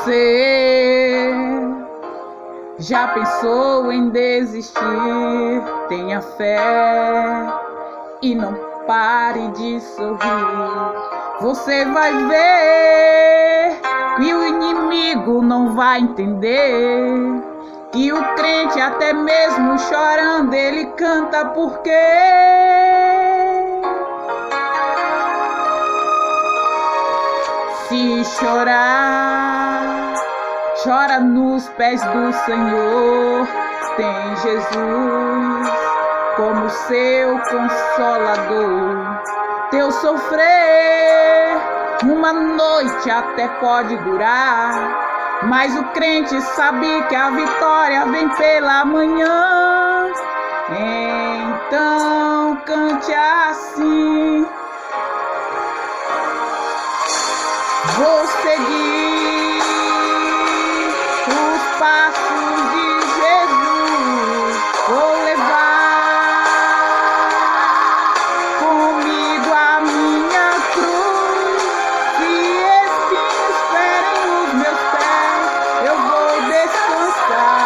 Você já pensou em desistir? Tenha fé e não pare de sorrir. Você vai ver que o inimigo não vai entender. E o crente até mesmo chorando ele canta porque se chorar, chora nos pés do Senhor. Tem Jesus como seu consolador. Teu sofrer uma noite até pode durar, mas o crente sabe que a vitória vem pela manhã. Então cante assim: vou seguir os passos de Jesus, vou levar comigo a minha cruz. Se espinhos ferem os meus pés, eu vou descansar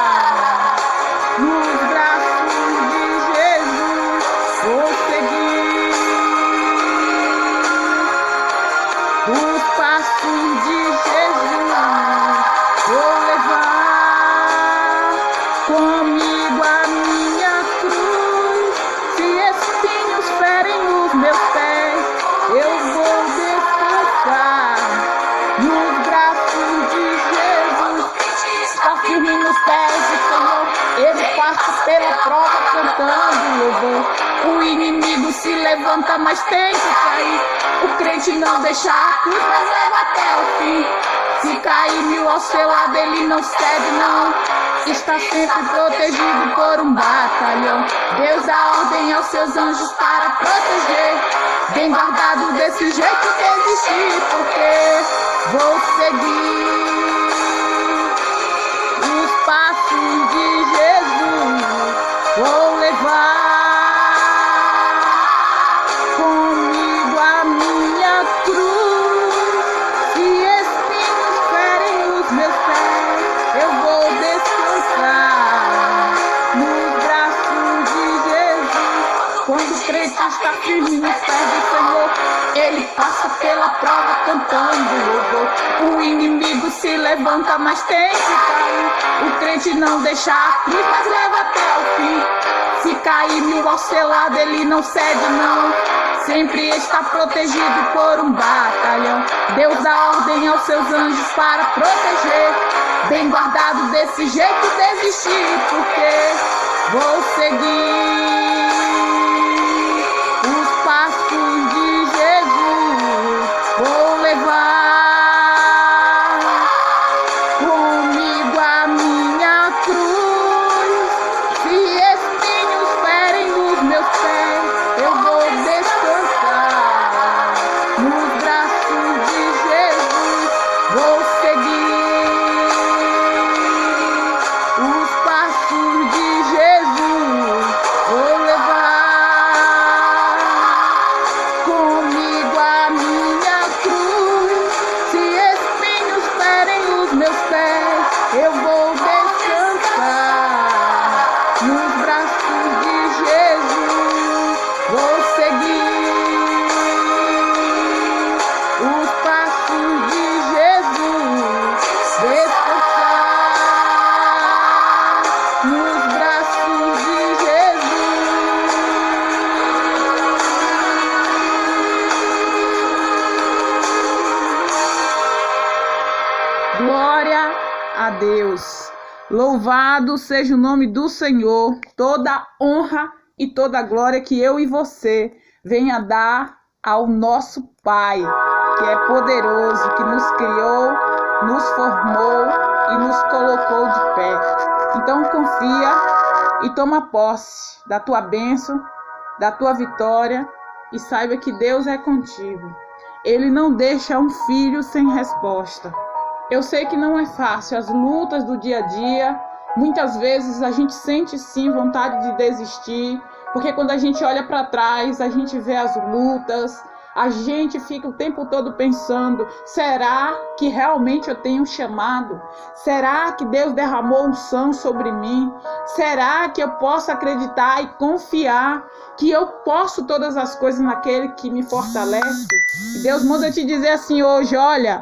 nos braços de Jesus. Vou seguir os passos de Jesus, vou levar comigo a minha cruz. Se espinhos ferem os meus pés, eu vou descansar nos braços de Jesus. Está firme nos pés do Senhor, ele passa pela prova cantando louvor. O inimigo se levanta, mas tem que cair. O crente não deixa a cruz, mas leva até o fim. Se cair 1000 ao seu lado, ele não cede não. Está sempre protegido por um batalhão. Deus dá ordem aos seus anjos para proteger. Bem guardado desse jeito desistir, porque vou seguir os passos de Jesus. Vou levar comigo a minha cruz. Se espinhos ferem os meus pés, eu vou descansar nos braços de Jesus. Quando o crente está firme nos pés do Senhor, ele passa pela prova cantando louvor. O inimigo se levanta, mas tem que cair. O crente não deixa a cruz, mas leva até o fim. Se cair 1000 ao seu lado, ele não cede não. Sempre está protegido por um batalhão. Deus dá ordem aos seus anjos para proteger. Bem guardado desse jeito desistir, porque vou seguir os passos de Jesus. Vou levar comigo a minha cruz. Se espinhos ferem os meus pés, eu vou descansar nos braços de Jesus. Vou seguir os passos de Jesus. Vou levar comigo a minha cruz. Se espinhos ferem os meus pés, eu vou descansar nos braços de Jesus. Vou seguir os passos de Jesus. Descansar nos braços de Jesus. Glória a Deus. Louvado seja o nome do Senhor. Toda honra e toda glória que eu e você venha dar ao nosso Pai, que é poderoso, que nos criou, nos formou e nos colocou de pé. Então confia e toma posse da tua bênção, da tua vitória, e saiba que Deus é contigo. Ele não deixa um filho sem resposta. Eu sei que não é fácil, as lutas do dia a dia, muitas vezes a gente sente sim vontade de desistir, porque quando a gente olha para trás, a gente vê as lutas, a gente fica o tempo todo pensando: será que realmente eu tenho um chamado? Será que Deus derramou unção sobre mim? Será que eu posso acreditar e confiar que eu posso todas as coisas naquele que me fortalece? E Deus manda te dizer assim hoje: olha,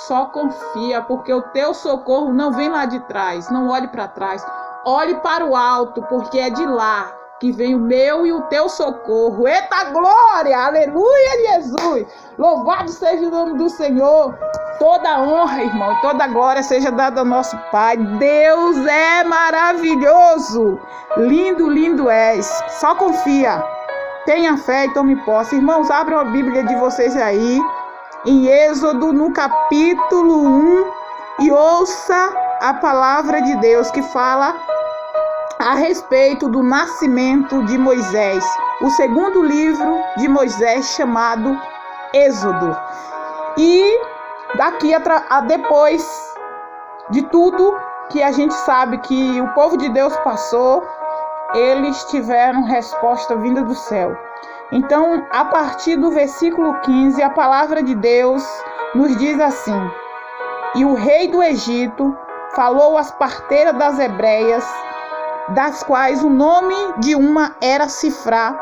só confia, porque o teu socorro não vem lá de trás. Não olhe para trás, olhe para o alto, porque é de lá que vem o meu e o teu socorro. Eita glória, aleluia, Jesus. Louvado seja o nome do Senhor. Toda honra, irmão, e toda glória seja dada ao nosso Pai. Deus é maravilhoso. Lindo, lindo és. Só confia. Tenha fé e tome posse. Irmãos, abram a Bíblia de vocês aí, em Êxodo, no capítulo 1, e ouça a palavra de Deus que fala a respeito do nascimento de Moisés, o segundo livro de Moisés, chamado Êxodo. E daqui depois de tudo que a gente sabe que o povo de Deus passou, eles tiveram resposta vinda do céu. Então, a partir do versículo 15, a palavra de Deus nos diz assim: e o rei do Egito falou às parteiras das hebreias, das quais o nome de uma era Sifrá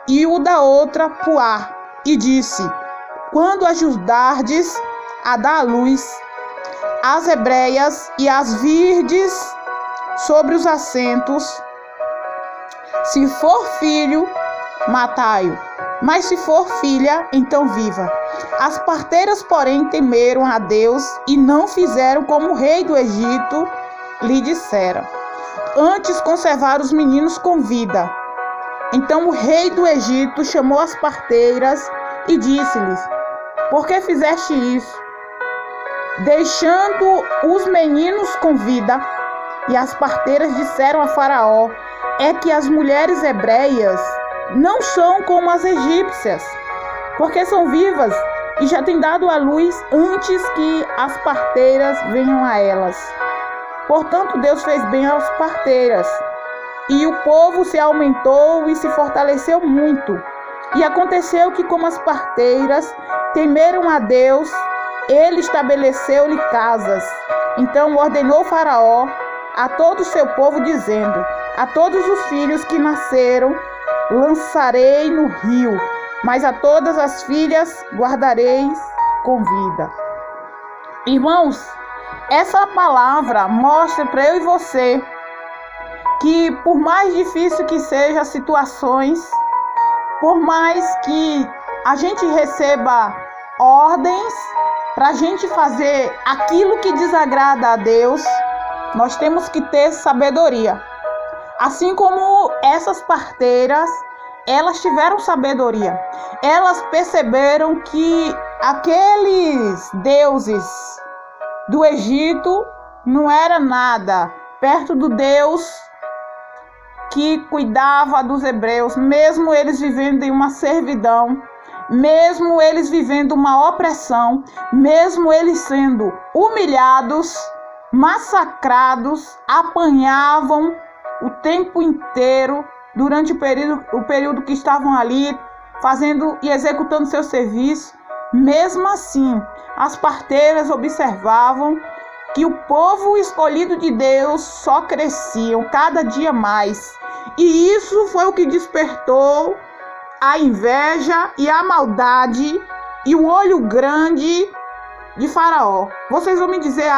e o da outra Puá, e disse: quando ajudardes a dar à luz as hebreias e as virdes sobre os assentos, se for filho, matai-o, mas se for filha, então viva. As parteiras, porém, temeram a Deus e não fizeram como o rei do Egito lhe dissera. Antes conservaram os meninos com vida. Então o rei do Egito chamou as parteiras e disse-lhes: por que fizeste isso, deixando os meninos com vida? E as parteiras disseram a Faraó: é que as mulheres hebreias não são como as egípcias, porque são vivas e já têm dado à luz antes que as parteiras venham a elas. Portanto, Deus fez bem às parteiras, e o povo se aumentou e se fortaleceu muito. E aconteceu que, como as parteiras temeram a Deus, ele estabeleceu-lhe casas. Então ordenou Faraó a todo o seu povo, dizendo: a todos os filhos que nasceram lançarei no rio, mas a todas as filhas guardareis com vida. Irmãos, essa palavra mostra para eu e você que, por mais difícil que sejam as situações, por mais que a gente receba ordens para a gente fazer aquilo que desagrada a Deus, nós temos que ter sabedoria. Assim como essas parteiras, elas tiveram sabedoria. Elas perceberam que aqueles deuses do Egito não era nada perto do Deus que cuidava dos hebreus, mesmo eles vivendo em uma servidão, mesmo eles vivendo uma opressão, mesmo eles sendo humilhados, massacrados, apanhavam o tempo inteiro durante o período que estavam ali fazendo e executando seu serviço. Mesmo assim, as parteiras observavam que o povo escolhido de Deus só cresciam cada dia mais. E isso foi o que despertou a inveja e a maldade e o olho grande de Faraó. Vocês vão me dizer: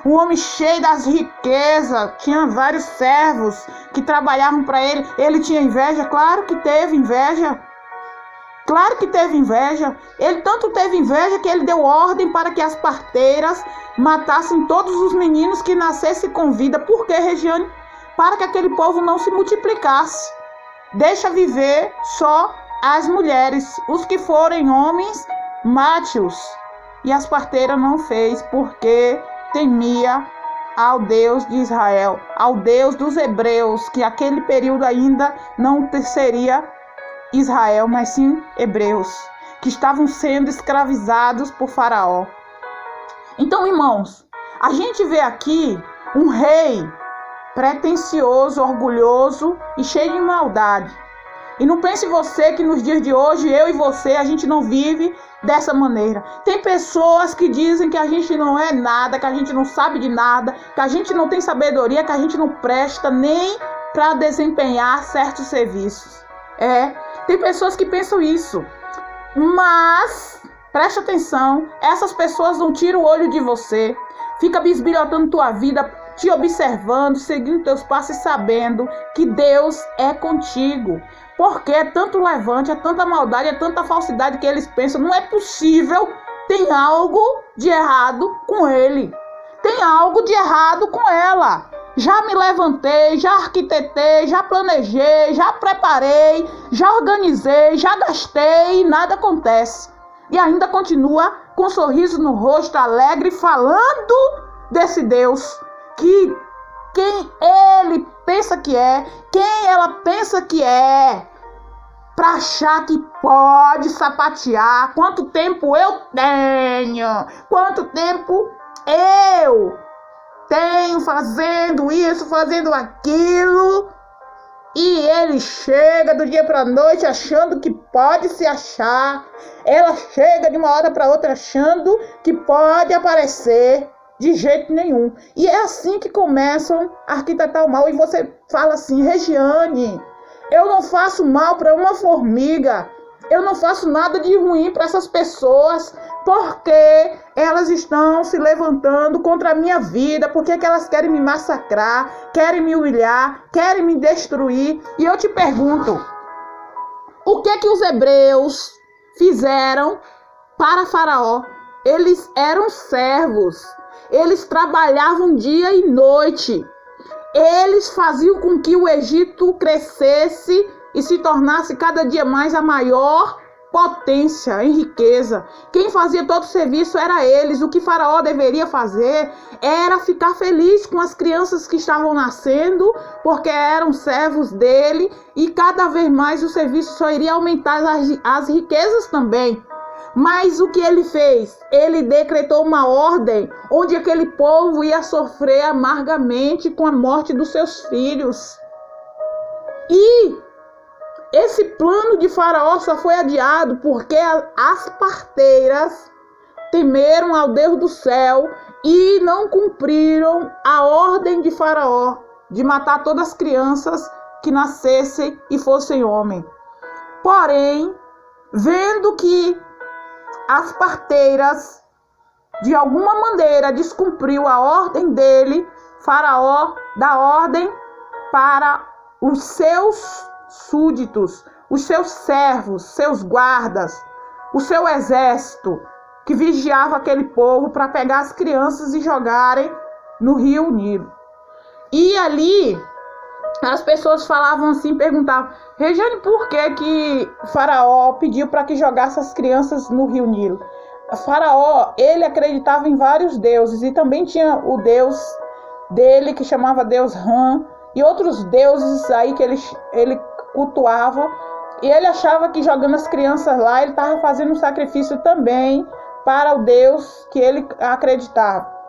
um homem cheio das riquezas, tinha vários servos que trabalhavam para ele, ele tinha inveja? Claro que teve inveja. Claro que teve inveja. Ele tanto teve inveja que ele deu ordem para que as parteiras matassem todos os meninos que nascessem com vida. Por quê, Regiane? Para que aquele povo não se multiplicasse. Deixa viver só as mulheres. Os que forem homens, mate-os. E as parteiras não fez, porque temia ao Deus de Israel, ao Deus dos hebreus, que aquele período ainda não seria Israel, mas sim hebreus, que estavam sendo escravizados por Faraó. Então, irmãos, a gente vê aqui um rei pretensioso, orgulhoso e cheio de maldade. E não pense você que nos dias de hoje, eu e você, a gente não vive dessa maneira. Tem pessoas que dizem que a gente não é nada, que a gente não sabe de nada, que a gente não tem sabedoria, que a gente não presta nem para desempenhar certos serviços. Tem pessoas que pensam isso. Mas, preste atenção, essas pessoas não tiram o olho de você. Fica bisbilhotando tua vida, te observando, seguindo teus passos e sabendo que Deus é contigo. Porque é tanto levante, é tanta maldade, é tanta falsidade que eles pensam. Não é possível, tem algo de errado com ele. Tem algo de errado com ela. Já me levantei, já arquitetei, já planejei, já preparei, já organizei, já gastei e nada acontece. E ainda continua com um sorriso no rosto, alegre, falando desse Deus que quem ele pensa que é, quem ela pensa que é, para achar que pode sapatear. Quanto tempo eu tenho? Quanto tempo eu tenho fazendo isso, fazendo aquilo? E ele chega do dia para a noite achando que pode se achar. Ela chega de uma hora para outra achando que pode aparecer. De jeito nenhum. E é assim que começam a arquitetar o mal. E você fala assim: Regiane, eu não faço mal para uma formiga. Eu não faço nada de ruim para essas pessoas. Porque elas estão se levantando contra a minha vida. Porque que elas querem me massacrar, querem me humilhar, querem me destruir. E eu te pergunto, o que os hebreus fizeram para Faraó? Eles eram servos. Eles trabalhavam dia e noite. Eles faziam com que o Egito crescesse e se tornasse cada dia mais a maior potência em riqueza. Quem fazia todo o serviço era eles. O que Faraó deveria fazer era ficar feliz com as crianças que estavam nascendo, porque eram servos dele, e cada vez mais o serviço só iria aumentar as riquezas também. Mas o que ele fez? Ele decretou uma ordem onde aquele povo ia sofrer amargamente com a morte dos seus filhos. E esse plano de Faraó só foi adiado porque as parteiras temeram ao Deus do céu e não cumpriram a ordem de Faraó de matar todas as crianças que nascessem e fossem homens. Porém, vendo que as parteiras, de alguma maneira, descumpriu a ordem dele, Faraó dá ordem para os seus súditos, os seus servos, seus guardas, o seu exército, que vigiava aquele povo, para pegar as crianças e jogarem no rio Nilo. E ali as pessoas falavam assim, perguntavam: Regiane, por que Faraó pediu para que jogasse as crianças no rio Nilo? Faraó, ele acreditava em vários deuses, e também tinha o deus dele, que chamava Deus Ram, e outros deuses aí que ele cultuava, e ele achava que jogando as crianças lá, ele estava fazendo um sacrifício também para o Deus que ele acreditava.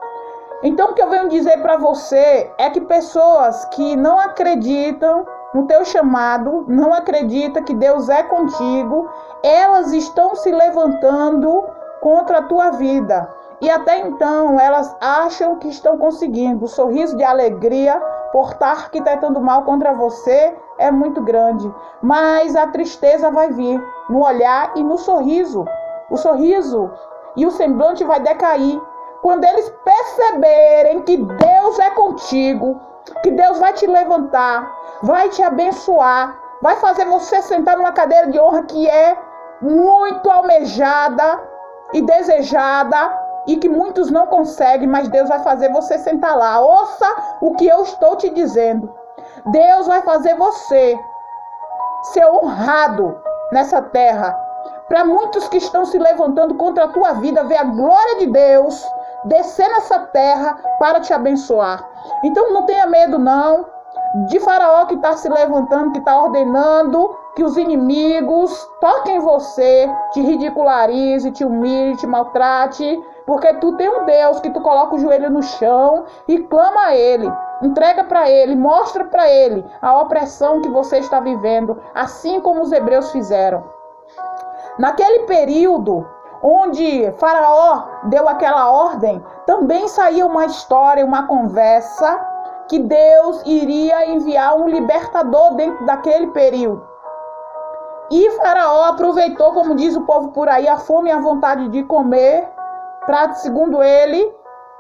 Então, o que eu venho dizer para você é que pessoas que não acreditam no teu chamado, não acreditam que Deus é contigo, elas estão se levantando contra a tua vida. E até então, elas acham que estão conseguindo. O sorriso de alegria por estar arquitetando mal contra você é muito grande. Mas a tristeza vai vir no olhar e no sorriso. O sorriso e o semblante vai decair. Quando eles perceberem que Deus é contigo, que Deus vai te levantar, vai te abençoar, vai fazer você sentar numa cadeira de honra que é muito almejada e desejada, e que muitos não conseguem, mas Deus vai fazer você sentar lá. Ouça o que eu estou te dizendo. Deus vai fazer você ser honrado nessa terra. Para muitos que estão se levantando contra a tua vida, ver a glória de Deus descer nessa terra para te abençoar. Então não tenha medo não de Faraó, que está se levantando, que está ordenando que os inimigos toquem em você, te ridicularize, te humilhe, te maltrate, porque tu tem um Deus que tu coloca o joelho no chão e clama a Ele. Entrega para ele, mostra para ele a opressão que você está vivendo, assim como os hebreus fizeram. Naquele período onde Faraó deu aquela ordem, também saiu uma história, uma conversa, que Deus iria enviar um libertador dentro daquele período. E Faraó aproveitou, como diz o povo por aí, a fome e a vontade de comer, para, segundo ele,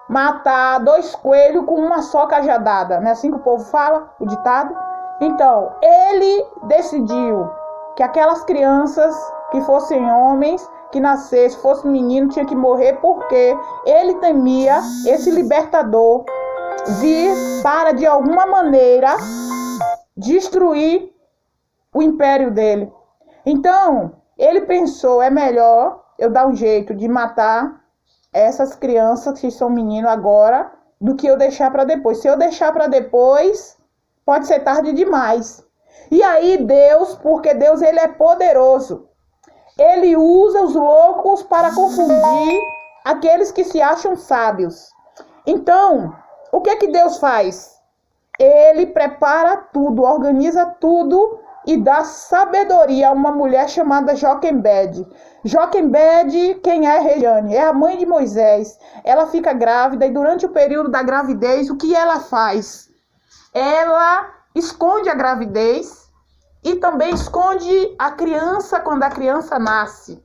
matar 2 coelhos com uma só cajadada. Não é assim que o povo fala, o ditado? Então, ele decidiu que aquelas crianças que fossem homens, que nascesse, fosse menino, tinha que morrer, porque ele temia esse libertador vir para, de alguma maneira, destruir o império dele. Então, ele pensou, é melhor eu dar um jeito de matar essas crianças que são meninos agora, do que eu deixar para depois. Se eu deixar para depois, pode ser tarde demais. E aí Deus, porque Deus ele é poderoso, ele usa os loucos para confundir aqueles que se acham sábios. Então, o que Deus faz? Ele prepara tudo, organiza tudo e dá sabedoria a uma mulher chamada Joquebede. Joquebede, quem é Regiane? É a mãe de Moisés. Ela fica grávida e durante o período da gravidez, o que ela faz? Ela esconde a gravidez e também esconde a criança quando a criança nasce.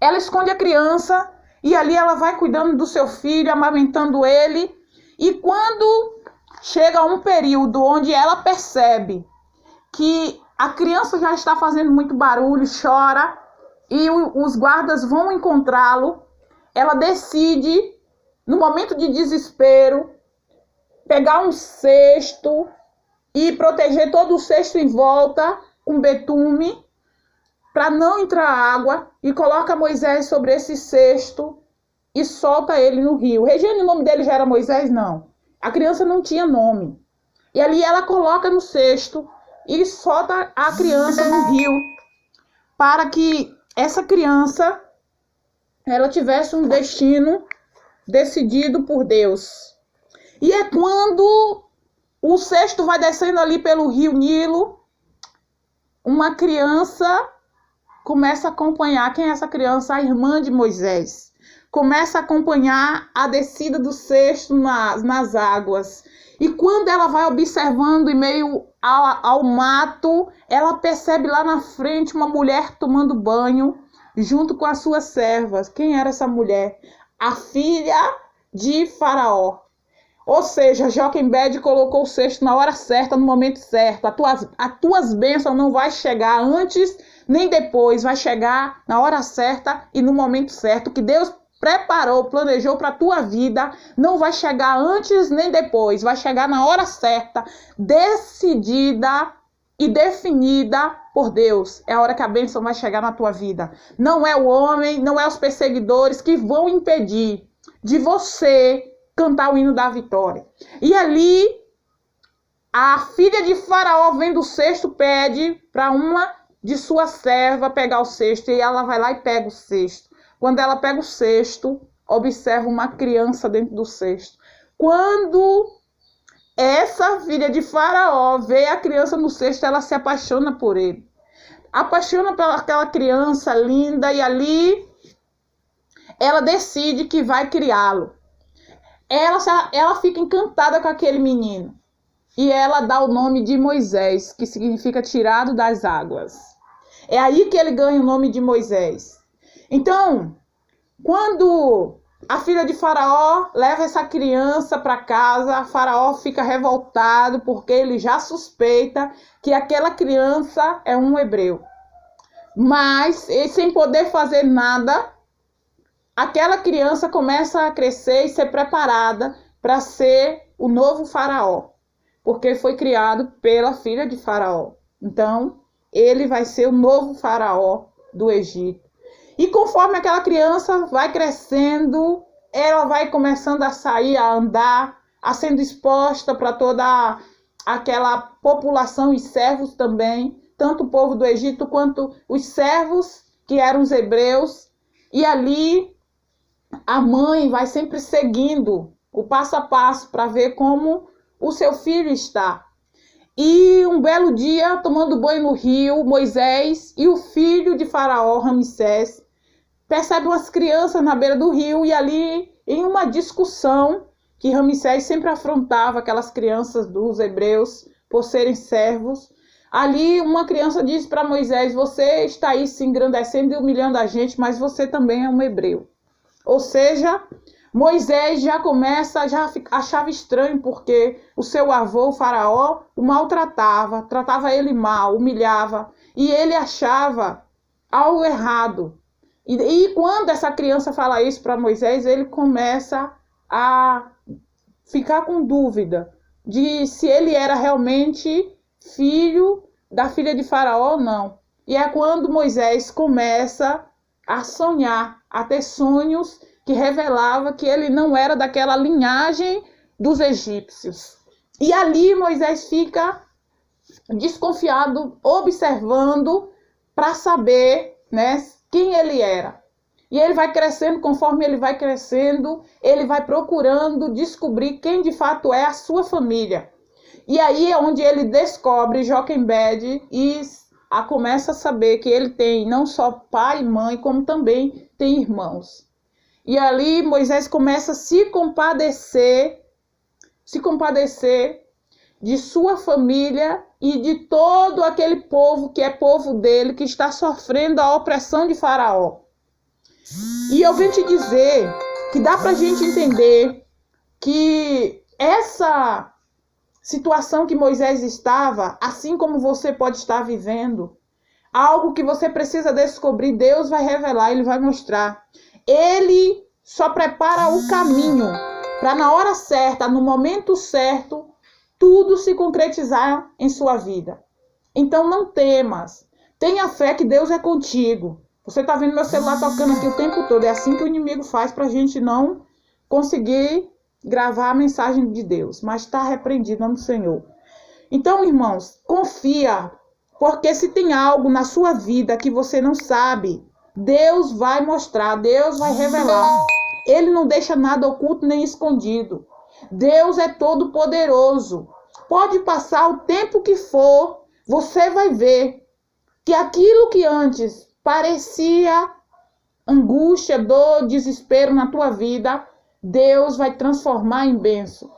Ela esconde a criança e ali ela vai cuidando do seu filho, amamentando ele. E quando chega um período onde ela percebe que a criança já está fazendo muito barulho, chora, e os guardas vão encontrá-lo, ela decide, no momento de desespero, pegar um cesto e proteger todo o cesto em volta com betume, para não entrar água, e coloca Moisés sobre esse cesto e solta ele no rio. Regiane, o nome dele já era Moisés? Não. A criança não tinha nome. E ali ela coloca no cesto e solta a criança no rio, para que essa criança ela tivesse um destino decidido por Deus. E é quando o cesto vai descendo ali pelo rio Nilo, uma criança começa a acompanhar. Quem é essa criança? A irmã de Moisés. Começa a acompanhar a descida do cesto nas águas. E quando ela vai observando em meio ao mato, ela percebe lá na frente uma mulher tomando banho junto com as suas servas. Quem era essa mulher? A filha de Faraó. Ou seja, Joquebede colocou o cesto na hora certa, no momento certo. As tuas bênçãos não vai chegar antes nem depois, vai chegar na hora certa e no momento certo, que Deus preparou, planejou para a tua vida, não vai chegar antes nem depois, vai chegar na hora certa, decidida e definida por Deus. É a hora que a bênção vai chegar na tua vida. Não é o homem, não é os perseguidores que vão impedir de você cantar o hino da vitória. E ali, a filha de Faraó vem do cesto, pede para uma de suas servas pegar o cesto, e ela vai lá e pega o cesto. Quando ela pega o cesto, observa uma criança dentro do cesto. Quando essa filha de Faraó vê a criança no cesto, ela se apaixona por ele. Apaixona pelaquela criança linda, e ali ela decide que vai criá-lo. Ela fica encantada com aquele menino. E ela dá o nome de Moisés, que significa tirado das águas. É aí que ele ganha o nome de Moisés. Então, quando a filha de Faraó leva essa criança para casa, Faraó fica revoltado porque ele já suspeita que aquela criança é um hebreu. Mas, sem poder fazer nada, aquela criança começa a crescer e ser preparada para ser o novo Faraó, porque foi criado pela filha de Faraó. Então, ele vai ser o novo Faraó do Egito. E conforme aquela criança vai crescendo, ela vai começando a sair, a andar, a sendo exposta para toda aquela população e servos também, tanto o povo do Egito quanto os servos, que eram os hebreus. E ali a mãe vai sempre seguindo o passo a passo para ver como o seu filho está. E um belo dia, tomando banho no rio, Moisés e o filho de Faraó, Ramsés, percebem umas crianças na beira do rio e ali, em uma discussão, que Ramsés sempre afrontava aquelas crianças dos hebreus por serem servos. Ali uma criança diz para Moisés: você está aí se engrandecendo e humilhando a gente, mas você também é um hebreu. Ou seja, Moisés já achava estranho, porque o seu avô, o Faraó, o maltratava, tratava ele mal, humilhava, e ele achava algo errado. E quando essa criança fala isso para Moisés, ele começa a ficar com dúvida de se ele era realmente filho da filha de Faraó ou não. E é quando Moisés começa a sonhar, a ter sonhos que revelava que ele não era daquela linhagem dos egípcios. E ali Moisés fica desconfiado, observando para saber, né, quem ele era. E ele vai crescendo, conforme ele vai crescendo, ele vai procurando descobrir quem de fato é a sua família. E aí é onde ele descobre Joquebede e começa a saber que ele tem não só pai e mãe, como também tem irmãos. E ali Moisés começa a se compadecer de sua família e de todo aquele povo que é povo dele, que está sofrendo a opressão de Faraó. E eu venho te dizer que dá para a gente entender que essa situação que Moisés estava, assim como você pode estar vivendo, algo que você precisa descobrir, Deus vai revelar, Ele vai mostrar. Ele só prepara o caminho para na hora certa, no momento certo, tudo se concretizar em sua vida. Então não temas, tenha fé que Deus é contigo. Você está vendo meu celular tocando aqui o tempo todo, é assim que o inimigo faz para a gente não conseguir gravar a mensagem de Deus, mas está repreendido no Senhor. Então, irmãos, confia, porque se tem algo na sua vida que você não sabe, Deus vai mostrar, Deus vai revelar. Ele não deixa nada oculto nem escondido. Deus é todo poderoso. Pode passar o tempo que for, você vai ver que aquilo que antes parecia angústia, dor, desespero na tua vida, Deus vai transformar em bênção.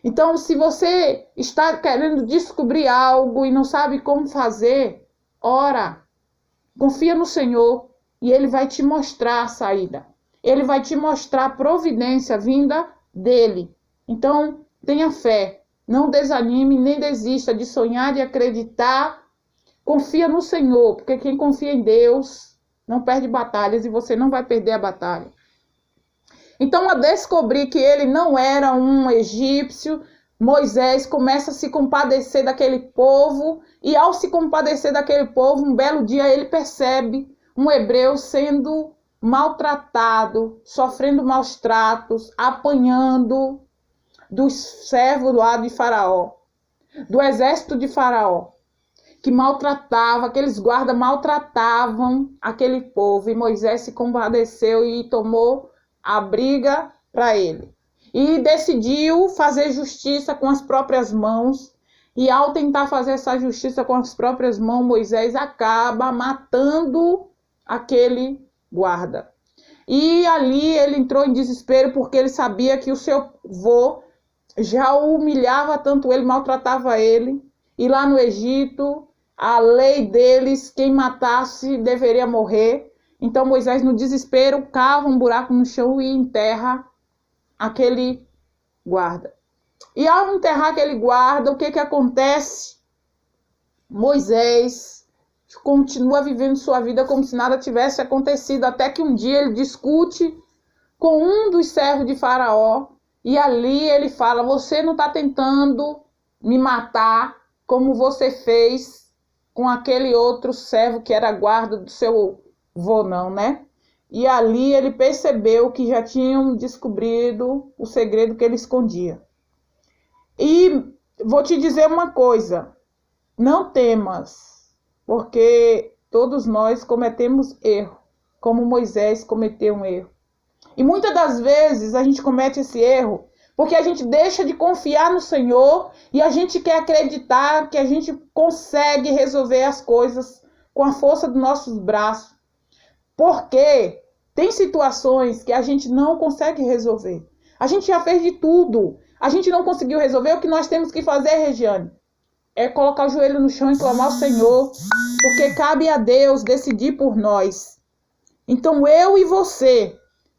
Então, se você está querendo descobrir algo e não sabe como fazer, ora, confia no Senhor e Ele vai te mostrar a saída. Ele vai te mostrar a providência vinda dEle. Então, tenha fé, não desanime nem desista de sonhar, de acreditar. Confia no Senhor, porque quem confia em Deus não perde batalhas e você não vai perder a batalha. Então, a descobrir que ele não era um egípcio, Moisés começa a se compadecer daquele povo, e ao se compadecer daquele povo, um belo dia ele percebe um hebreu sendo maltratado, sofrendo maus tratos, apanhando dos servos lá de Faraó, do exército de Faraó, que maltratava, aqueles guardas maltratavam aquele povo, e Moisés se compadeceu e tomou a briga para ele. E decidiu fazer justiça com as próprias mãos. E ao tentar fazer essa justiça com as próprias mãos, Moisés acaba matando aquele guarda. E ali ele entrou em desespero, porque ele sabia que o seu avô já o humilhava tanto, ele maltratava ele. E lá no Egito, a lei deles, quem matasse deveria morrer. Então Moisés, no desespero, cava um buraco no chão e enterra aquele guarda. E ao enterrar aquele guarda, o que acontece? Moisés continua vivendo sua vida como se nada tivesse acontecido, até que um dia ele discute com um dos servos de Faraó, e ali ele fala: você não está tentando me matar como você fez com aquele outro servo que era guarda do seu avô, não, né? E ali ele percebeu que já tinham descobrido o segredo que ele escondia. E vou te dizer uma coisa, não temas, porque todos nós cometemos erro, como Moisés cometeu um erro. E muitas das vezes a gente comete esse erro Porque a gente deixa de confiar no Senhor e a gente quer acreditar que a gente consegue resolver as coisas com a força dos nossos braços. Porque tem situações que a gente não consegue resolver. A gente já fez de tudo. A gente não conseguiu resolver. O que nós temos que fazer, Regiane, é colocar o joelho no chão e clamar ao Senhor. Porque cabe a Deus decidir por nós. Então eu e você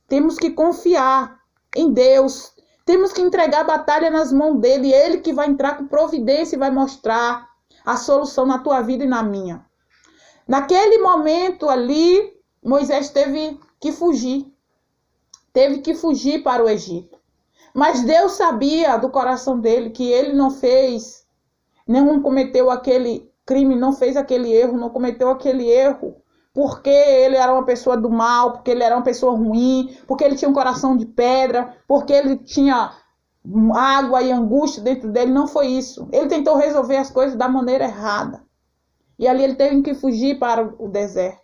temos que confiar em Deus. Temos que entregar a batalha nas mãos dele. Ele que vai entrar com providência e vai mostrar a solução na tua vida e na minha. Naquele momento ali, Moisés teve que fugir. Teve que fugir para o Egito. Mas Deus sabia do coração dele que ele não fez, não cometeu aquele crime, não fez aquele erro, não cometeu aquele erro porque ele era uma pessoa do mal, porque ele era uma pessoa ruim, porque ele tinha um coração de pedra, porque ele tinha água e angústia dentro dele. Não foi isso. Ele tentou resolver as coisas da maneira errada. E ali ele teve que fugir para o deserto.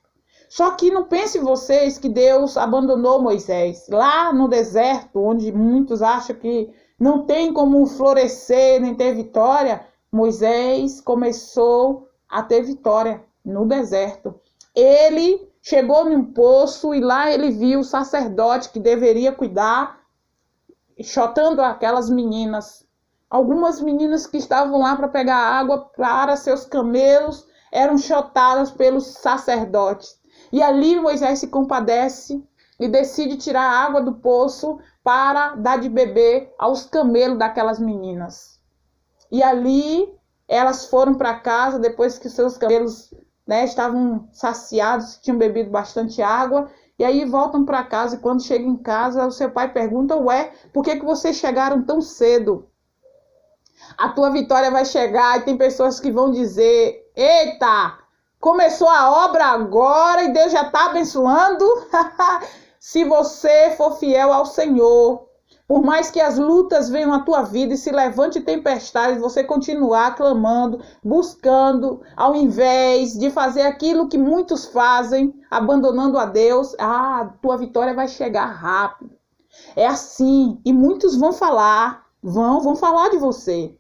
Só que não pense vocês que Deus abandonou Moisés. Lá no deserto, onde muitos acham que não tem como florescer nem ter vitória, Moisés começou a ter vitória no deserto. Ele chegou num poço e lá ele viu o sacerdote que deveria cuidar, chotando aquelas meninas. Algumas meninas que estavam lá para pegar água para seus camelos eram chotadas pelos sacerdotes. E ali Moisés se compadece e decide tirar a água do poço para dar de beber aos camelos daquelas meninas. E ali elas foram para casa depois que seus camelos, estavam saciados, tinham bebido bastante água, e aí voltam para casa, e quando chegam em casa, o seu pai pergunta, por que vocês chegaram tão cedo? A tua vitória vai chegar, e tem pessoas que vão dizer, eita, começou a obra agora, e Deus já está abençoando? Se você for fiel ao Senhor, por mais que as lutas venham à tua vida e se levante tempestades, você continuar clamando, buscando, ao invés de fazer aquilo que muitos fazem, abandonando a Deus, a tua vitória vai chegar rápido. É assim, e muitos vão falar de você.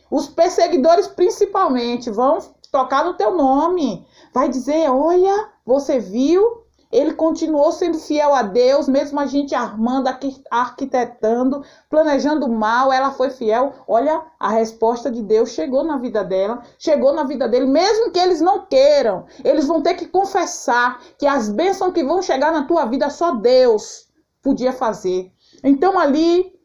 Os perseguidores principalmente, vão tocar no teu nome. Vai dizer, olha, você viu? Ele continuou sendo fiel a Deus, mesmo a gente armando, arquitetando, planejando mal, ela foi fiel. Olha, a resposta de Deus chegou na vida dela, chegou na vida dele, mesmo que eles não queiram. Eles vão ter que confessar que as bênçãos que vão chegar na tua vida só Deus podia fazer. Então ali,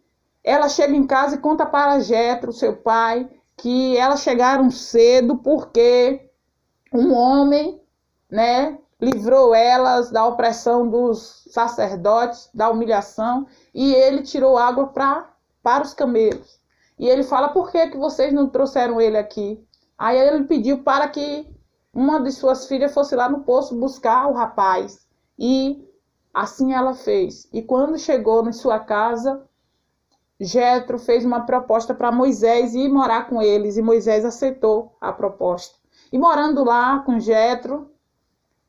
ela chega em casa e conta para Jetro, seu pai, que elas chegaram cedo porque um homem, livrou elas da opressão dos sacerdotes, da humilhação, e ele tirou água para os camelos. E ele fala, por que vocês não trouxeram ele aqui? Aí ele pediu para que uma de suas filhas fosse lá no poço buscar o rapaz. E assim ela fez. E quando chegou na sua casa, Jetro fez uma proposta para Moisés ir morar com eles, e Moisés aceitou a proposta. E morando lá com Jetro,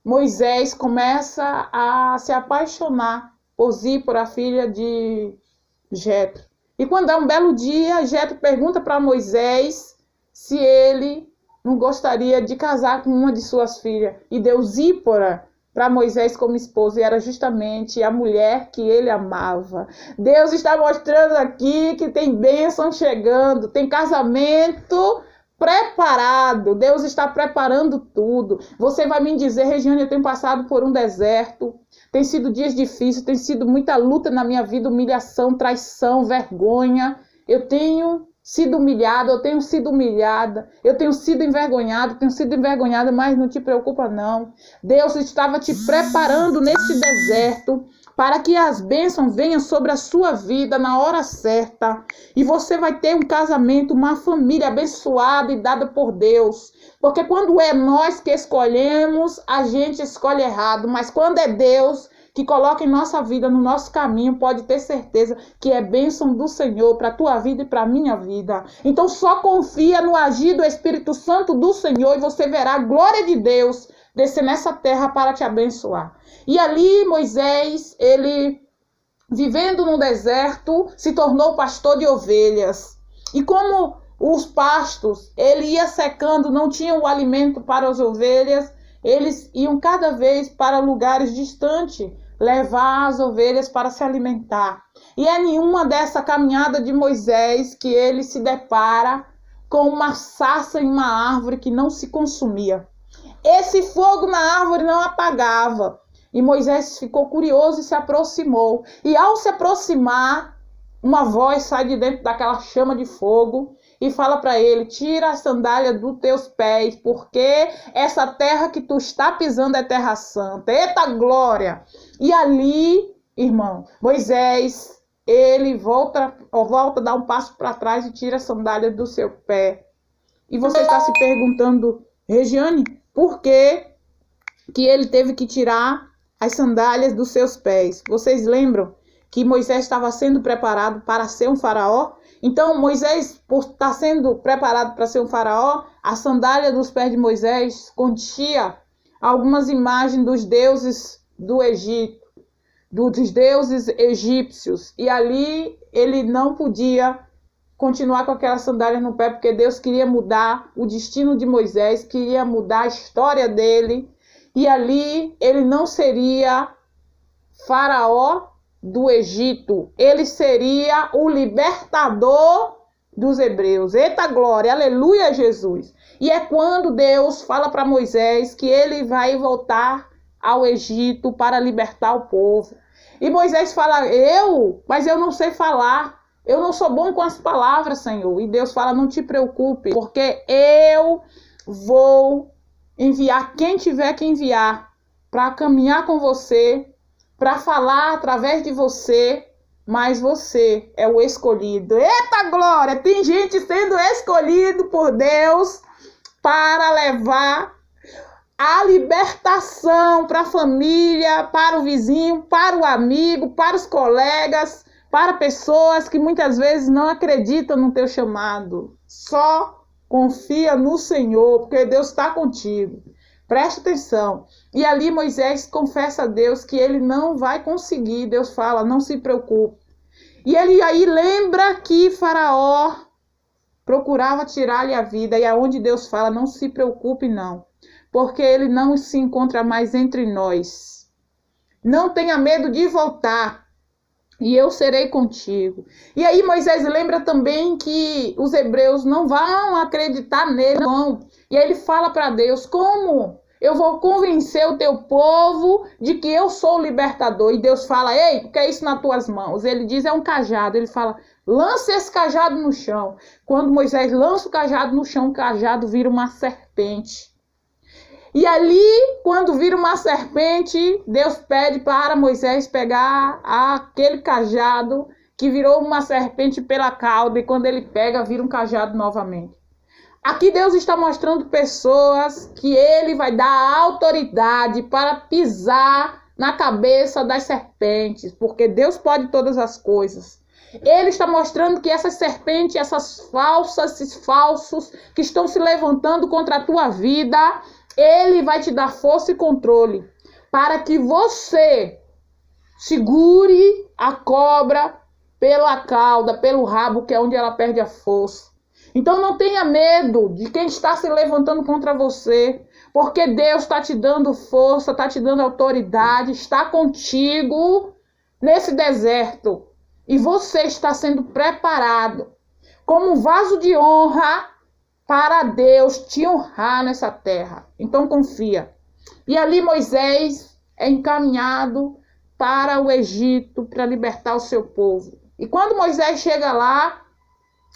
Moisés começa a se apaixonar por Zípora, a filha de Jetro. E quando é um belo dia, Jetro pergunta para Moisés se ele não gostaria de casar com uma de suas filhas. E deu Zípora para Moisés como esposa, e era justamente a mulher que ele amava. Deus está mostrando aqui que tem bênção chegando, tem casamento preparado. Deus está preparando tudo. Você vai me dizer, Regiane, eu tenho passado por um deserto, tem sido dias difíceis, tem sido muita luta na minha vida, humilhação, traição, vergonha. Eu tenho sido humilhada, eu tenho sido humilhada, eu tenho sido envergonhada, mas não te preocupa não. Deus estava te preparando nesse deserto para que as bênçãos venham sobre a sua vida na hora certa. E você vai ter um casamento, uma família abençoada e dada por Deus. Porque quando é nós que escolhemos, a gente escolhe errado. Mas quando é Deus que coloca em nossa vida, no nosso caminho, pode ter certeza que é bênção do Senhor para a tua vida e para a minha vida. Então só confia no agir do Espírito Santo do Senhor e você verá a glória de Deus descer nessa terra para te abençoar. E ali Moisés, ele vivendo no deserto, se tornou pastor de ovelhas. E como os pastos, ele ia secando, não tinham o alimento para as ovelhas, eles iam cada vez para lugares distantes, levar as ovelhas para se alimentar. E é nenhuma dessa caminhada de Moisés que ele se depara com uma sarça em uma árvore que não se consumia. Esse fogo na árvore não apagava. E Moisés ficou curioso e se aproximou. E ao se aproximar, uma voz sai de dentro daquela chama de fogo e fala para ele: tira a sandália dos teus pés, porque essa terra que tu está pisando é terra santa. Eita glória! E ali, irmão, Moisés, ele volta a dar um passo para trás e tira a sandália do seu pé. E você está se perguntando: Regiane, por que ele teve que tirar as sandálias dos seus pés? Vocês lembram que Moisés estava sendo preparado para ser um faraó? Então Moisés, por estar sendo preparado para ser um faraó, a sandália dos pés de Moisés continha algumas imagens dos deuses do Egito, dos deuses egípcios. E ali ele não podia continuar com aquela sandália no pé, porque Deus queria mudar o destino de Moisés, queria mudar a história dele. E ali ele não seria faraó do Egito, ele seria o libertador dos hebreus. Eita glória, aleluia Jesus. E é quando Deus fala para Moisés que ele vai voltar ao Egito para libertar o povo. E Moisés fala: mas eu não sei falar, eu não sou bom com as palavras, Senhor. E Deus fala: não te preocupe, porque eu vou enviar quem tiver que enviar para caminhar com você, para falar através de você, mas você é o escolhido. Eita glória! Tem gente sendo escolhido por Deus para levar a libertação para a família, para o vizinho, para o amigo, para os colegas, para pessoas que muitas vezes não acreditam no teu chamado. Só confia no Senhor, porque Deus está contigo. Preste atenção. E ali Moisés confessa a Deus que ele não vai conseguir. Deus fala: não se preocupe. E ele aí lembra que Faraó procurava tirar-lhe a vida. E é onde Deus fala: não se preocupe não, porque ele não se encontra mais entre nós. Não tenha medo de voltar, e eu serei contigo. E aí Moisés lembra também que os hebreus não vão acreditar nele, não. E aí ele fala para Deus: como eu vou convencer o teu povo de que eu sou o libertador? E Deus fala: ei, o que é isso nas tuas mãos? Ele diz: é um cajado. Ele fala: lança esse cajado no chão. Quando Moisés lança o cajado no chão, o cajado vira uma serpente. E ali, quando vira uma serpente, Deus pede para Moisés pegar aquele cajado que virou uma serpente pela cauda. E quando ele pega, vira um cajado novamente. Aqui Deus está mostrando pessoas que ele vai dar autoridade para pisar na cabeça das serpentes, porque Deus pode todas as coisas. Ele está mostrando que essas serpentes, esses falsos que estão se levantando contra a tua vida, ele vai te dar força e controle para que você segure a cobra pela cauda, pelo rabo, que é onde ela perde a força. Então não tenha medo de quem está se levantando contra você, porque Deus está te dando força, está te dando autoridade, está contigo nesse deserto. E você está sendo preparado como um vaso de honra para Deus te honrar nessa terra. Então confia. E ali Moisés é encaminhado para o Egito para libertar o seu povo. E quando Moisés chega lá,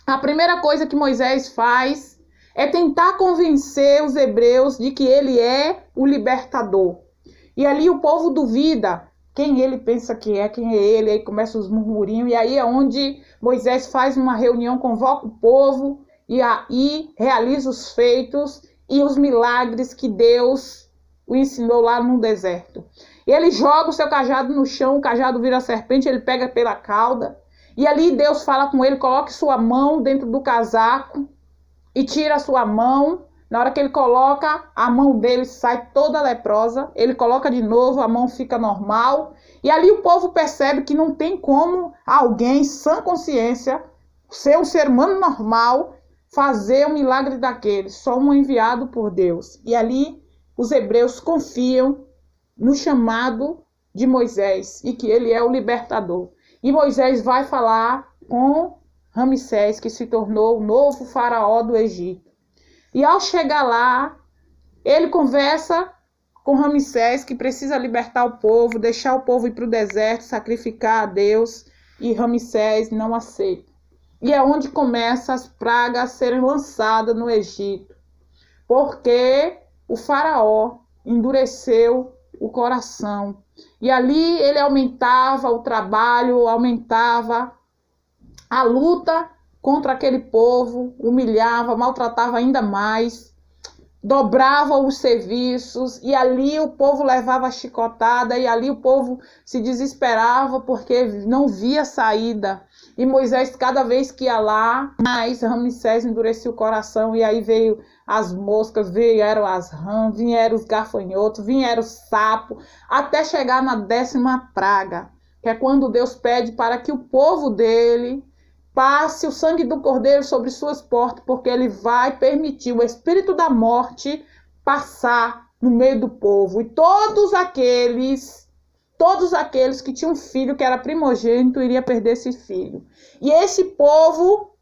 a primeira coisa que Moisés faz é tentar convencer os hebreus de que ele é o libertador. E ali o povo duvida quem ele pensa que é, quem é ele. Aí começam os murmurinhos. E aí é onde Moisés faz uma reunião, convoca o povo e aí realiza os feitos e os milagres que Deus o ensinou lá no deserto. E ele joga o seu cajado no chão, o cajado vira serpente, ele pega pela cauda. E ali Deus fala com ele: coloque sua mão dentro do casaco e tira a sua mão Na hora que ele coloca, a mão dele sai toda leprosa, ele coloca de novo, a mão fica normal, e ali o povo percebe que não tem como alguém, sã consciência, ser um ser humano normal, fazer um milagre daquele, só um enviado por Deus. E ali os hebreus confiam no chamado de Moisés e que ele é o libertador. E Moisés vai falar com Ramsés, que se tornou o novo faraó do Egito. E ao chegar lá, ele conversa com Ramsés, que precisa libertar o povo, deixar o povo ir para o deserto, sacrificar a Deus, e Ramsés não aceita. E é onde começam as pragas a serem lançadas no Egito, porque o faraó endureceu o coração. E ali ele aumentava o trabalho, aumentava a luta contra aquele povo, humilhava, maltratava ainda mais, dobrava os serviços, e ali o povo levava a chicotada, e ali o povo se desesperava porque não via saída. E Moisés, cada vez que ia lá, mais Ramsés endurecia o coração, e aí veio as moscas, vieram as rãs, vieram os gafanhotos, vieram os sapos, até chegar na 10ª praga, que é quando Deus pede para que o povo dele passe o sangue do cordeiro sobre suas portas, porque ele vai permitir o espírito da morte passar no meio do povo. E todos aqueles que tinham um filho que era primogênito iriam perder esse filho. E esse povo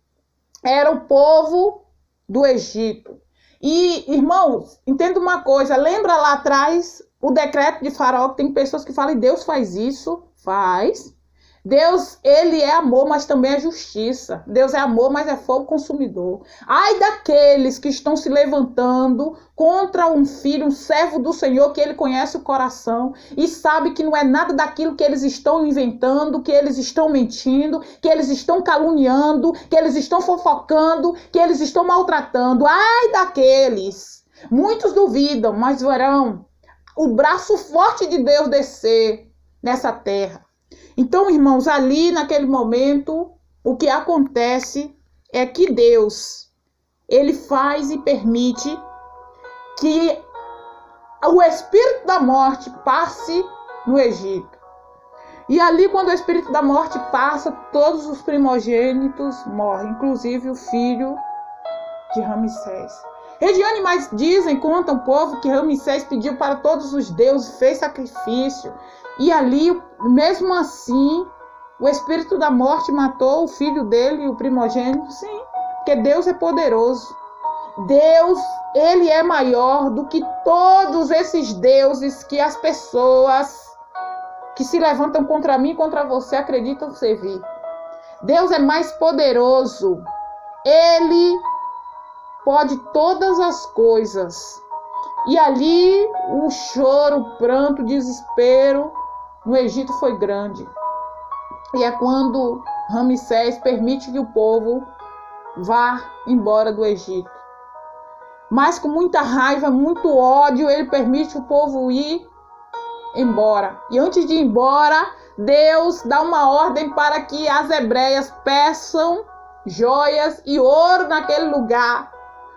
era o povo do Egito. E, irmãos, entenda uma coisa, lembra lá atrás o decreto de Faraó, que tem pessoas que falam, Deus faz isso? Faz. Deus, ele é amor, mas também é justiça. Deus é amor, mas é fogo consumidor. Ai daqueles que estão se levantando contra um filho, um servo do Senhor, que ele conhece o coração e sabe que não é nada daquilo que eles estão inventando, que eles estão mentindo, que eles estão caluniando, que eles estão fofocando, que eles estão maltratando. Ai daqueles. Muitos duvidam, mas verão o braço forte de Deus descer nessa terra. Então, irmãos, ali naquele momento, o que acontece é que Deus, ele faz e permite que o espírito da morte passe no Egito. E ali, quando o espírito da morte passa, todos os primogênitos morrem, inclusive o filho de Ramsés. Regiane, mas dizem, conta o povo, que Ramsés pediu para todos os deuses, fez sacrifício. E ali, mesmo assim, o espírito da morte matou o filho dele, o primogênito. Sim, porque Deus é poderoso. Deus, ele é maior do que todos esses deuses que as pessoas que se levantam contra mim e contra você acreditam servir. Deus é mais poderoso. Ele pode todas as coisas. E ali o choro, o pranto, o desespero no Egito foi grande. E é quando Ramsés permite que o povo vá embora do Egito. Mas com muita raiva, muito ódio, ele permite o povo ir embora. E antes de ir embora, Deus dá uma ordem para que as hebreias peçam joias e ouro naquele lugar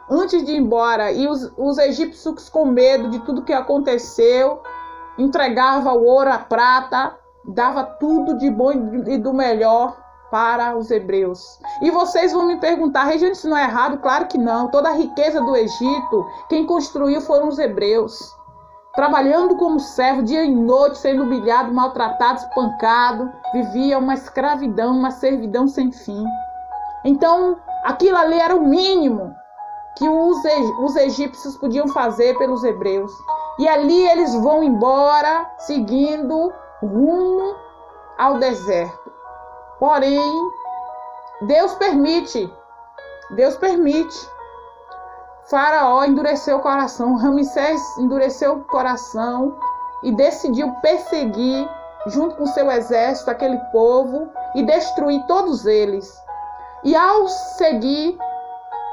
antes de ir embora. E os egípcios, com medo de tudo que aconteceu, entregava o ouro, a prata, dava tudo de bom e do melhor para os hebreus. E vocês vão me perguntar, Regiane, isso não é errado? Claro que não. Toda a riqueza do Egito, quem construiu foram os hebreus. Trabalhando como servo, dia e noite, sendo humilhado, maltratado, espancado, vivia uma escravidão, uma servidão sem fim. Então, aquilo ali era o mínimo que os egípcios podiam fazer pelos hebreus. E ali eles vão embora, seguindo rumo ao deserto. Porém, Deus permite. Faraó endureceu o coração, Ramsés endureceu o coração e decidiu perseguir, junto com seu exército, aquele povo e destruir todos eles. E ao seguir,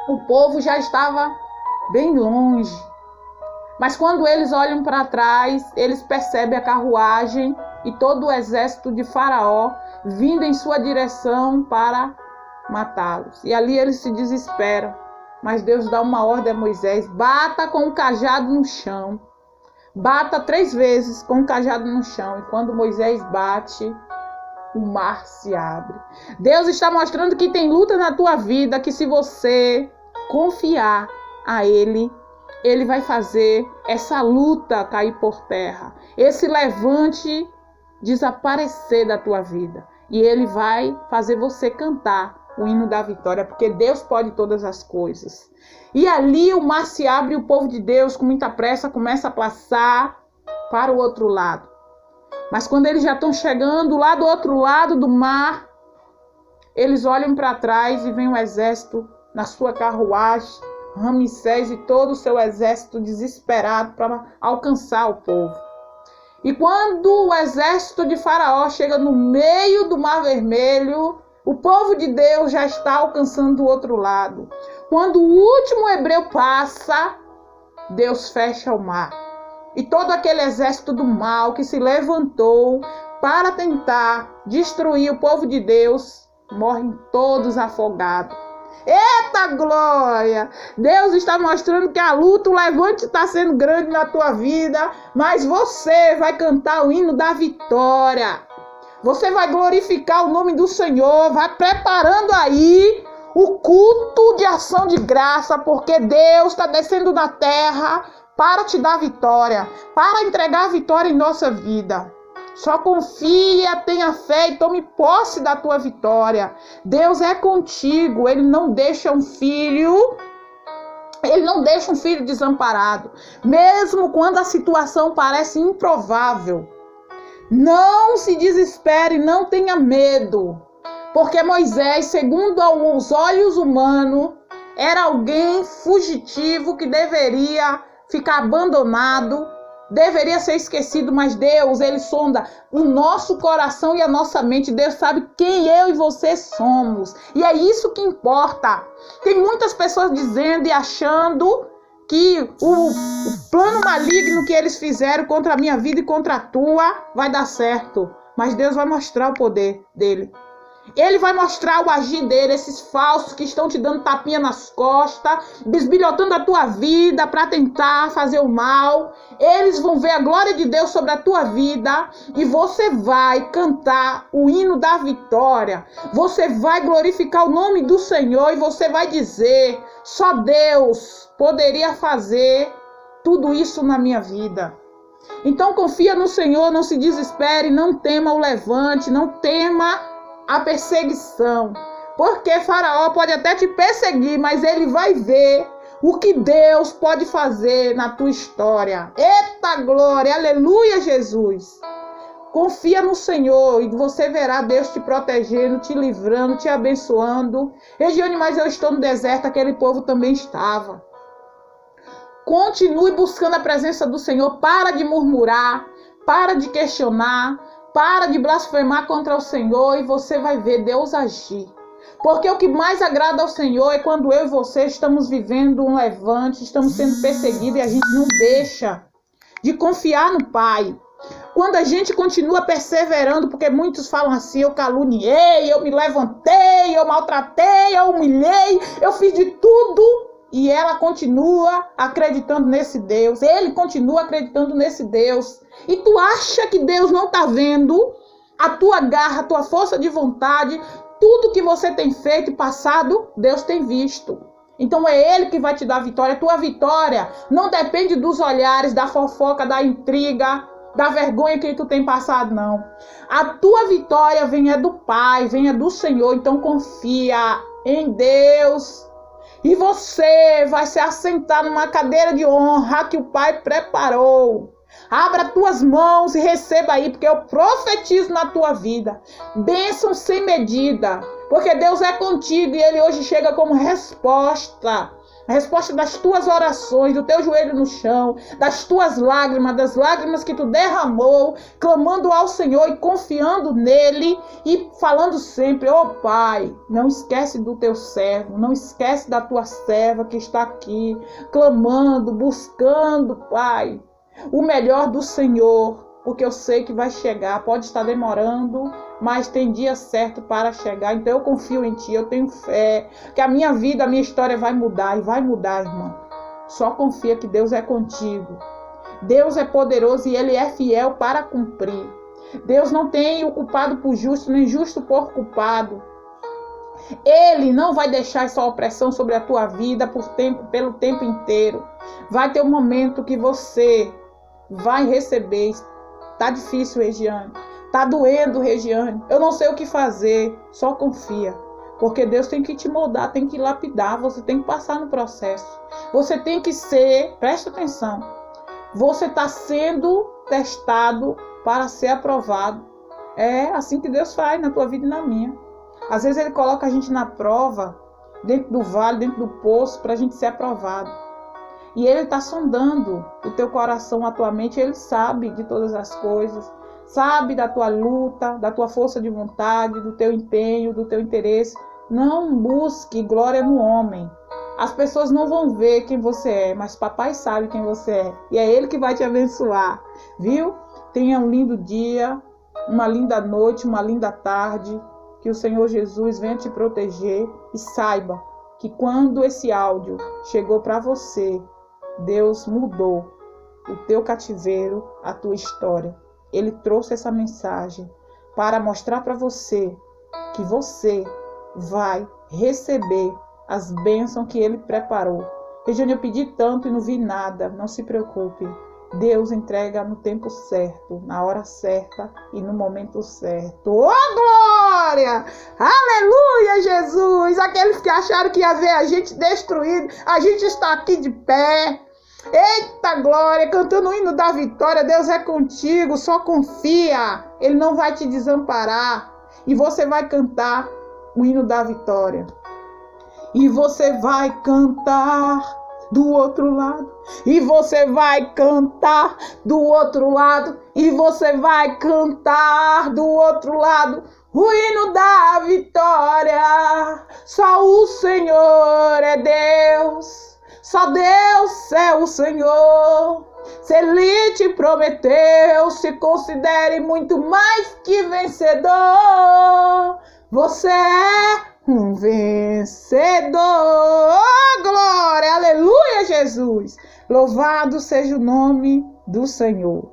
o povo já estava bem longe. Mas quando eles olham para trás, eles percebem a carruagem e todo o exército de Faraó vindo em sua direção para matá-los. E ali eles se desesperam. Mas Deus dá uma ordem a Moisés: bata com o cajado no chão. Bata 3 vezes com o cajado no chão. E quando Moisés bate, o mar se abre. Deus está mostrando que tem luta na tua vida, que se você confiar a Ele, Ele vai fazer essa luta cair por terra, esse levante desaparecer da tua vida. E Ele vai fazer você cantar o hino da vitória, porque Deus pode todas as coisas. E ali o mar se abre e o povo de Deus, com muita pressa, começa a passar para o outro lado. Mas quando eles já estão chegando lá do outro lado do mar, eles olham para trás e vem o exército na sua carruagem, Ramsés e todo o seu exército desesperado para alcançar o povo. E quando o exército de Faraó chega no meio do Mar Vermelho, o povo de Deus já está alcançando o outro lado. Quando o último hebreu passa, Deus fecha o mar. E todo aquele exército do mal que se levantou para tentar destruir o povo de Deus, morrem todos afogados. Eita glória! Deus está mostrando que a luta, o levante está sendo grande na tua vida, mas você vai cantar o hino da vitória. Você vai glorificar o nome do Senhor, vai preparando aí o culto de ação de graça, porque Deus está descendo na terra para te dar vitória, para entregar a vitória em nossa vida. Só confia, tenha fé e tome posse da tua vitória. Deus é contigo, Ele não deixa um filho desamparado. Mesmo quando a situação parece improvável, não se desespere, não tenha medo. Porque Moisés, segundo os olhos humanos, era alguém fugitivo que deveria ficar abandonado, deveria ser esquecido, mas Deus, Ele sonda o nosso coração e a nossa mente. Deus sabe quem eu e você somos. E é isso que importa. Tem muitas pessoas dizendo e achando que o plano maligno que eles fizeram contra a minha vida e contra a tua vai dar certo. Mas Deus vai mostrar o poder dele. Ele vai mostrar o agir dele, esses falsos que estão te dando tapinha nas costas, bisbilhotando a tua vida para tentar fazer o mal. Eles vão ver a glória de Deus sobre a tua vida e você vai cantar o hino da vitória. Você vai glorificar o nome do Senhor e você vai dizer: só Deus poderia fazer tudo isso na minha vida. Então confia no Senhor, não se desespere, não tema o levante, não tema a perseguição, porque Faraó pode até te perseguir, mas ele vai ver o que Deus pode fazer na tua história. Eita glória, aleluia Jesus. Confia no Senhor e você verá Deus te protegendo, te livrando, te abençoando. Regiane, mas eu estou no deserto, aquele povo também estava. Continue buscando a presença do Senhor, para de murmurar, para de questionar, para de blasfemar contra o Senhor e você vai ver Deus agir. Porque o que mais agrada ao Senhor é quando eu e você estamos vivendo um levante, estamos sendo perseguidos e a gente não deixa de confiar no Pai. Quando a gente continua perseverando, porque muitos falam assim: eu caluniei, eu me levantei, eu maltratei, eu humilhei, eu fiz de tudo. E ela continua acreditando nesse Deus. Ele continua acreditando nesse Deus. E tu acha que Deus não está vendo a tua garra, a tua força de vontade, tudo que você tem feito e passado, Deus tem visto. Então é Ele que vai te dar a vitória. A tua vitória não depende dos olhares, da fofoca, da intriga, da vergonha que tu tem passado, não. A tua vitória vem do Pai, vem do Senhor. Então confia em Deus. E você vai se assentar numa cadeira de honra que o Pai preparou. Abra tuas mãos e receba aí, porque eu profetizo na tua vida bênção sem medida, porque Deus é contigo e Ele hoje chega como resposta. A resposta das tuas orações, do teu joelho no chão, das tuas lágrimas, das lágrimas que tu derramou, clamando ao Senhor e confiando nele e falando sempre: ô Pai, não esquece do teu servo, não esquece da tua serva que está aqui, clamando, buscando, Pai, o melhor do Senhor, porque eu sei que vai chegar. Pode estar demorando, mas tem dia certo para chegar. Então eu confio em Ti, eu tenho fé que a minha vida, a minha história vai mudar, e vai mudar, irmão. Só confia que Deus é contigo. Deus é poderoso e Ele é fiel para cumprir. Deus não tem o culpado por justo, nem justo por culpado. Ele não vai deixar essa opressão sobre a tua vida pelo tempo inteiro. Vai ter um momento que você vai receber. Tá difícil, Regiane. Tá doendo, Regiane. Eu não sei o que fazer. Só confia. Porque Deus tem que te moldar, tem que lapidar. Você tem que passar no processo. Você tem que ser, presta atenção, você está sendo testado para ser aprovado. É assim que Deus faz na tua vida e na minha. Às vezes Ele coloca a gente na prova, dentro do vale, dentro do poço, para a gente ser aprovado. E Ele está sondando o teu coração, a tua mente. Ele sabe de todas as coisas. Sabe da tua luta, da tua força de vontade, do teu empenho, do teu interesse. Não busque glória no homem. As pessoas não vão ver quem você é, mas papai sabe quem você é. E é Ele que vai te abençoar, viu? Tenha um lindo dia, uma linda noite, uma linda tarde. Que o Senhor Jesus venha te proteger e saiba que quando esse áudio chegou para você, Deus mudou o teu cativeiro, a tua história. Ele trouxe essa mensagem para mostrar para você que você vai receber as bênçãos que Ele preparou. Regiane, eu pedi tanto e não vi nada. Não se preocupe. Deus entrega no tempo certo, na hora certa e no momento certo. Oh, glória! Aleluia, Jesus! Aqueles que acharam que ia ver a gente destruído, a gente está aqui de pé. Eita glória, cantando o hino da vitória. Deus é contigo, só confia. Ele não vai te desamparar. E você vai cantar o hino da vitória. E você vai cantar do outro lado, e você vai cantar do outro lado, e você vai cantar do outro lado, o hino da vitória. Só o Senhor é Deus, só Deus é o Senhor. Se Ele te prometeu, se considere muito mais que vencedor. Você é um vencedor. Oh, glória, aleluia, Jesus. Louvado seja o nome do Senhor.